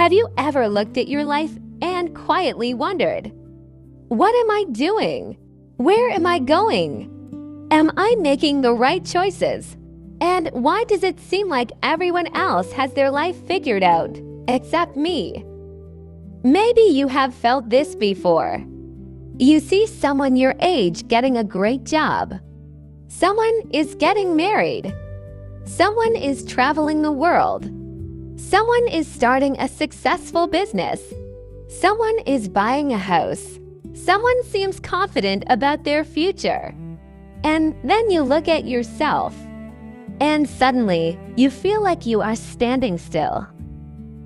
Have you ever looked at your life and quietly wondered, what am I doing? Where am I going? Am I making the right choices? And why does it seem like everyone else has their life figured out, except me? Maybe you have felt this before. You see someone your age getting a great job. Someone is getting married. Someone is traveling the world. Someone is starting a successful business. Someone is buying a house. Someone seems confident about their future. And then you look at yourself, and suddenly you feel like you are standing still.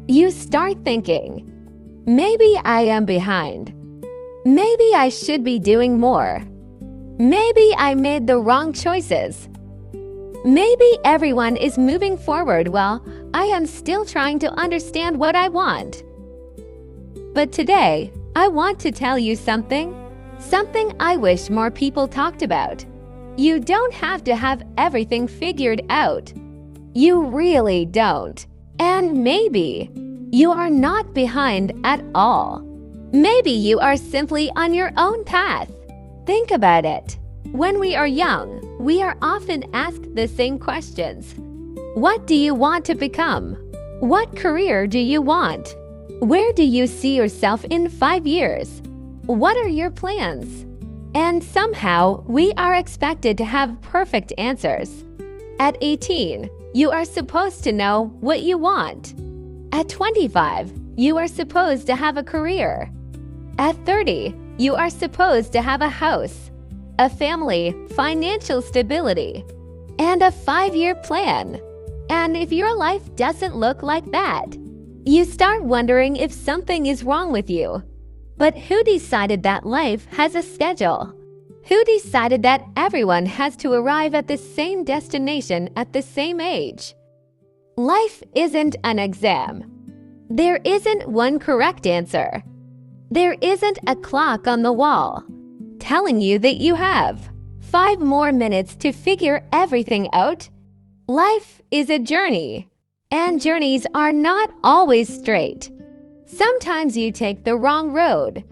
You start thinking, maybe I am behind. Maybe I should be doing more. Maybe I made the wrong choices. Maybe everyone is moving forward while I am still trying to understand what I want. But today, I want to tell you something I wish more people talked about. You don't have to have everything figured out. You really don't. And maybe you are not behind at all. Maybe you are simply on your own path. Think about it. When we are young, we are often asked the same questions. What do you want to become? What career do you want? Where do you see yourself in 5 years? What are your plans? And somehow, we are expected to have perfect answers. At 18, you are supposed to know what you want. At 25, you are supposed to have a career. At 30, you are supposed to have a house, a family, financial stability, and a 5-year plan. And if your life doesn't look like that, you start wondering if something is wrong with you. But who decided that life has a schedule? Who decided that everyone has to arrive at the same destination at the same age? Life isn't an exam. There isn't one correct answer. There isn't a clock on the wall telling you that you have 5 more minutes to figure everything out. Life is a journey, and journeys are not always straight. Sometimes you take the wrong road.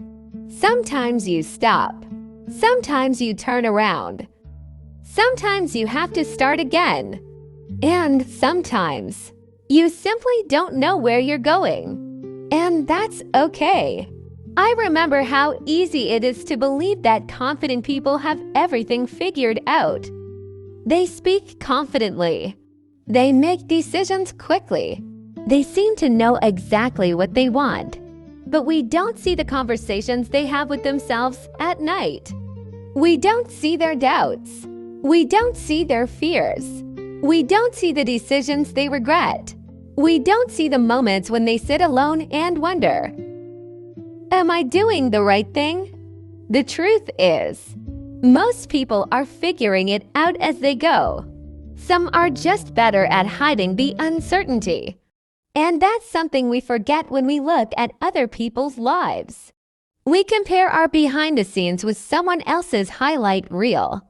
Sometimes you stop. Sometimes you turn around. Sometimes you have to start again. And sometimes you simply don't know where you're going. And that's okay. I remember how easy it is to believe that confident people have everything figured out. They speak confidently. They make decisions quickly. They seem to know exactly what they want. But we don't see the conversations they have with themselves at night. We don't see their doubts. We don't see their fears. We don't see the decisions they regret. We don't see the moments when they sit alone and wonder, am I doing the right thing? The truth is, most people are figuring it out as they go. Some are just better at hiding the uncertainty. And that's something we forget when we look at other people's lives. We compare our behind the scenes with someone else's highlight reel.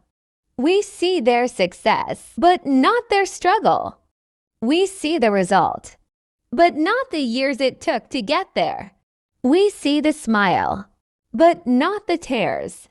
We see their success, but not their struggle. We see the result, but not the years it took to get there. We see the smile, but not the tears.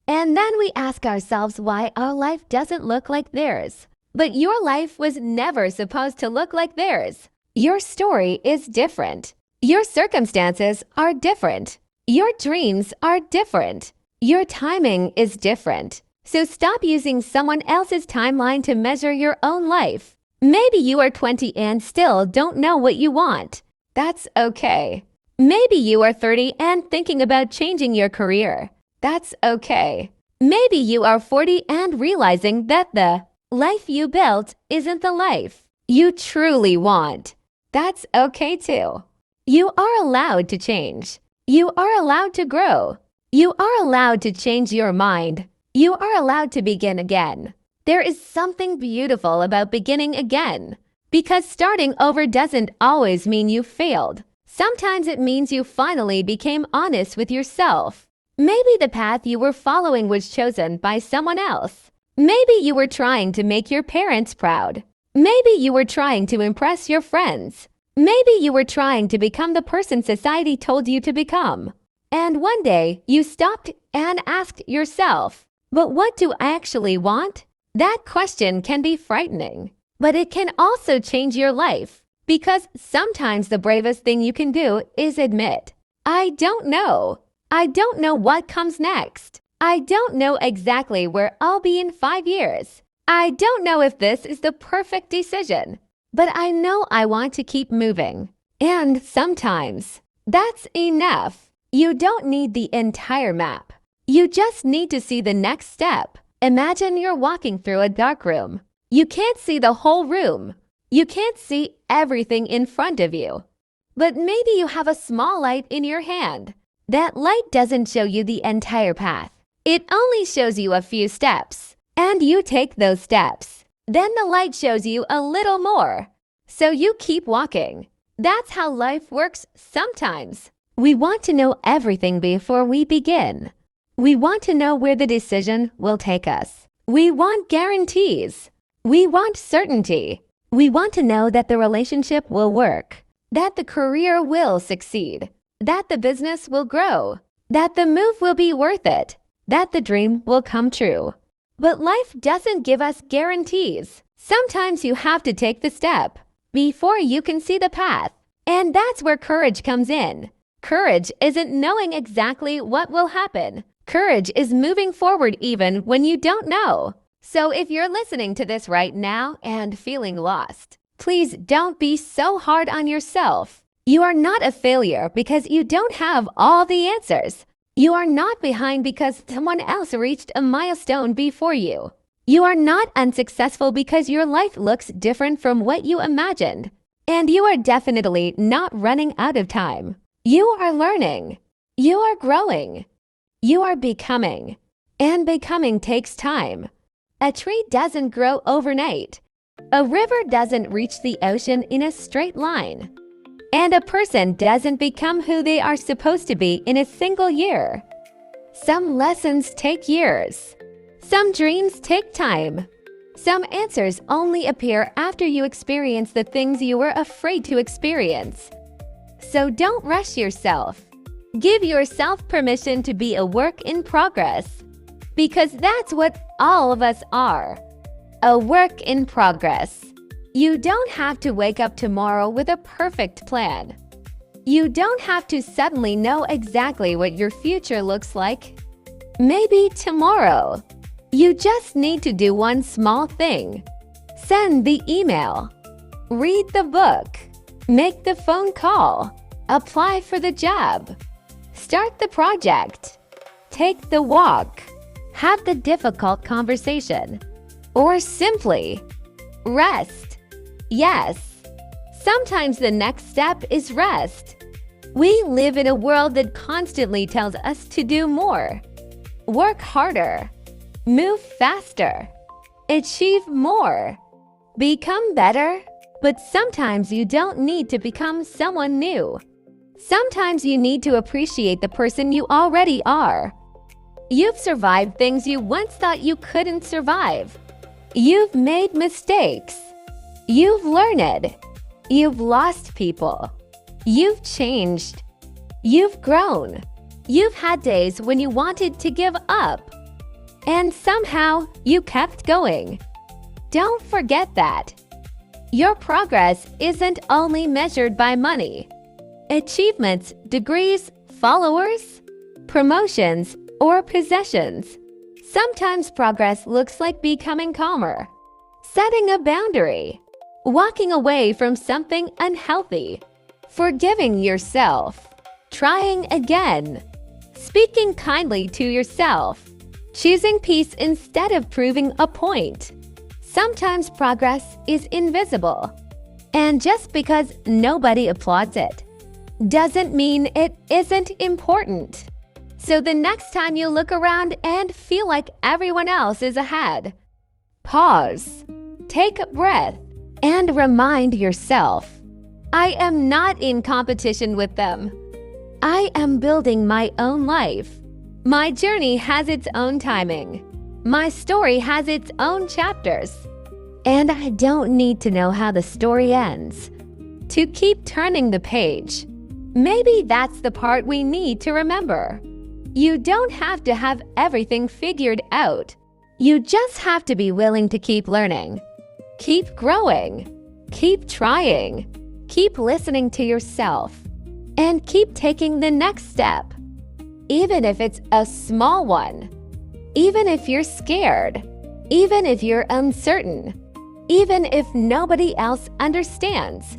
And then we ask ourselves why our life doesn't look like theirs. But your life was never supposed to look like theirs. Your story is different. Your circumstances are different. Your dreams are different. Your timing is different. So stop using someone else's timeline to measure your own life. Maybe you are 20 and still don't know what you want. That's okay. Maybe you are 30 and thinking about changing your career. That's okay. Maybe you are 40 and realizing that the life you built isn't the life you truly want. That's okay too. You are allowed to change. You are allowed to grow. You are allowed to change your mind. You are allowed to begin again. There is something beautiful about beginning again. Because starting over doesn't always mean you failed. Sometimes it means you finally became honest with yourself. Maybe the path you were following was chosen by someone else. Maybe you were trying to make your parents proud. Maybe you were trying to impress your friends. Maybe you were trying to become the person society told you to become. And one day, you stopped and asked yourself, but what do I actually want? That question can be frightening, but it can also change your life. Because sometimes the bravest thing you can do is admit, I don't know. I don't know what comes next. I don't know exactly where I'll be in 5 years. I don't know if this is the perfect decision, but I know I want to keep moving. And sometimes that's enough. You don't need the entire map. You just need to see the next step. Imagine you're walking through a dark room. You can't see the whole room. You can't see everything in front of you. But maybe you have a small light in your hand. That light doesn't show you the entire path. It only shows you a few steps. And you take those steps. Then the light shows you a little more. So you keep walking. That's how life works sometimes. We want to know everything before we begin. We want to know where the decision will take us. We want guarantees. We want certainty. We want to know that the relationship will work, that the career will succeed, that the business will grow, that the move will be worth it, that the dream will come true. But life doesn't give us guarantees. Sometimes you have to take the step before you can see the path. And that's where courage comes in. Courage isn't knowing exactly what will happen. Courage is moving forward even when you don't know. So if you're listening to this right now and feeling lost, please don't be so hard on yourself. You are not a failure because you don't have all the answers. You are not behind because someone else reached a milestone before you. You are not unsuccessful because your life looks different from what you imagined. And you are definitely not running out of time. You are learning. You are growing. You are becoming. And becoming takes time. A tree doesn't grow overnight. A river doesn't reach the ocean in a straight line. And a person doesn't become who they are supposed to be in a single year. Some lessons take years. Some dreams take time. Some answers only appear after you experience the things you were afraid to experience. So don't rush yourself. Give yourself permission to be a work in progress. Because that's what all of us are. A work in progress. You don't have to wake up tomorrow with a perfect plan. You don't have to suddenly know exactly what your future looks like. Maybe tomorrow. You just need to do one small thing. Send the email. Read the book. Make the phone call. Apply for the job. Start the project. Take the walk. Have the difficult conversation. Or simply rest. Yes, sometimes the next step is rest. We live in a world that constantly tells us to do more. Work harder. Move faster. Achieve more. Become better. But sometimes you don't need to become someone new. Sometimes you need to appreciate the person you already are. You've survived things you once thought you couldn't survive. You've made mistakes. You've learned. You've lost people. You've changed. You've grown. You've had days when you wanted to give up. And somehow you kept going. Don't forget that. Your progress isn't only measured by money. Achievements, degrees, followers, promotions, or possessions. Sometimes progress looks like becoming calmer, setting a boundary, walking away from something unhealthy, forgiving yourself, trying again, speaking kindly to yourself, choosing peace instead of proving a point. Sometimes progress is invisible, and just because nobody applauds it doesn't mean it isn't important. So the next time you look around and feel like everyone else is ahead, pause, take a breath, and remind yourself, I am not in competition with them. I am building my own life. My journey has its own timing. My story has its own chapters. And I don't need to know how the story ends. to keep turning the page. Maybe that's the part we need to remember. You don't have to have everything figured out. You just have to be willing to keep learning, keep growing, keep trying, keep listening to yourself, and keep taking the next step. Even if it's a small one, even if you're scared, even if you're uncertain, even if nobody else understands.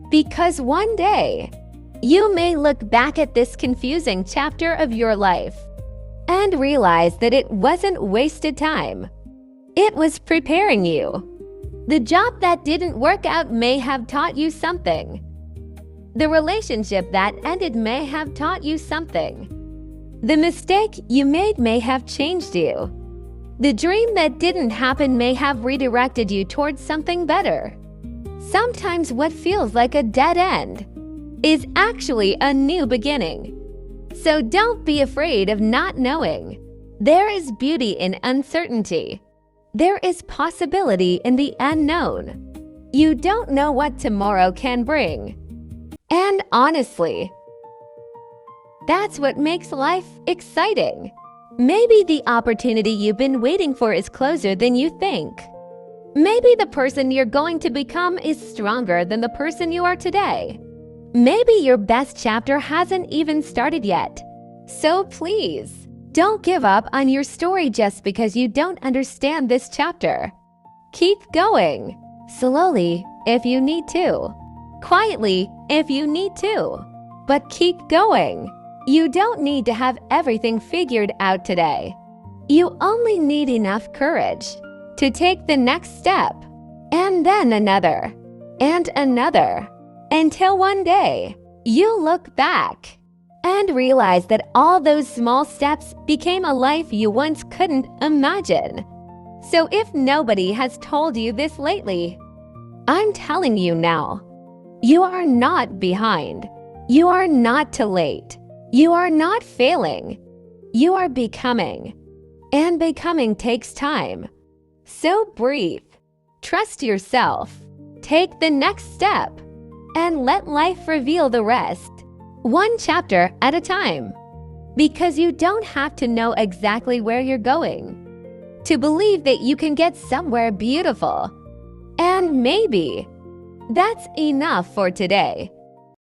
Because one day, you may look back at this confusing chapter of your life and realize that it wasn't wasted time. It was preparing you. The job that didn't work out may have taught you something. The relationship that ended may have taught you something. The mistake you made may have changed you. The dream that didn't happen may have redirected you towards something better. Sometimes what feels like a dead end is actually a new beginning. So don't be afraid of not knowing. There is beauty in uncertainty. There is possibility in the unknown. You don't know what tomorrow can bring. And honestly, that's what makes life exciting. Maybe the opportunity you've been waiting for is closer than you think. Maybe the person you're going to become is stronger than the person you are today. Maybe your best chapter hasn't even started yet. So please, don't give up on your story just because you don't understand this chapter. Keep going. Slowly, if you need to. Quietly, if you need to. But keep going. You don't need to have everything figured out today. You only need enough courage to take the next step, and then another, and another, until one day you look back and realize that all those small steps became a life you once couldn't imagine. So if nobody has told you this lately, I'm telling you now, you are not behind. You are not too late. You are not failing. You are becoming. And becoming takes time. So breathe. Trust yourself. Take the next step. And let life reveal the rest. One chapter at a time. Because you don't have to know exactly where you're going to believe that you can get somewhere beautiful. And maybe that's enough for today.